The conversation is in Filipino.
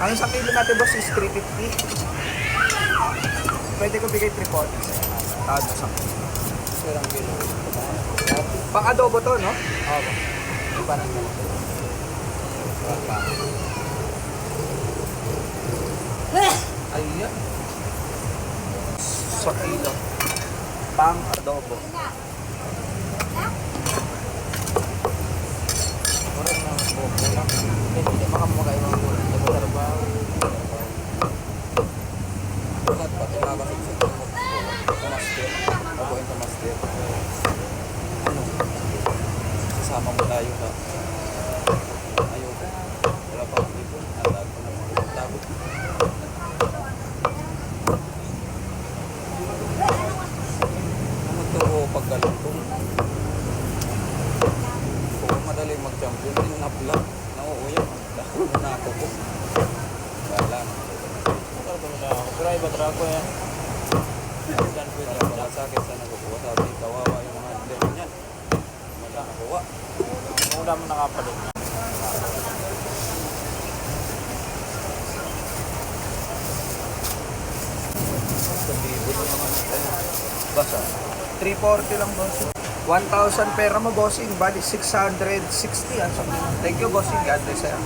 Ang isang kilo natin boss is 350. Pwede ko bigay 340 sa'yo. Tawad na isang kilo. Sirang kilo. Pang adobo to, no? Oo. Hindi pa nang ganito. Ayan. Sa kilo. Pang adobo. Mura na bobo lang. Hindi makamukha yung mga ulan. Ito trabaho. Ba't pati makakasubsub mo? Kamaster. Mabuhin kamaster. Ano? Sasama mo tayo sa ayoko. Wala pa akong ipon. Handa ko na mga tagot. Ano to pagkalutong? Kung madali mag-champion, hindi na pula. Nauuyak. Dahil na ako po. Wala na. Ano ba na ako? Pero iba trago yan. Dan ko yung malasakit sa nakukuha. Sabi, kawawa yung mga hindi niyan. Mala nakuha. Muna mo nakapalit na. Sabibo na naman tayo. Basta. 340 lang boss. 1,000 pera mo bossing. Bali 660. Thank you bossing. God bless sa'yo.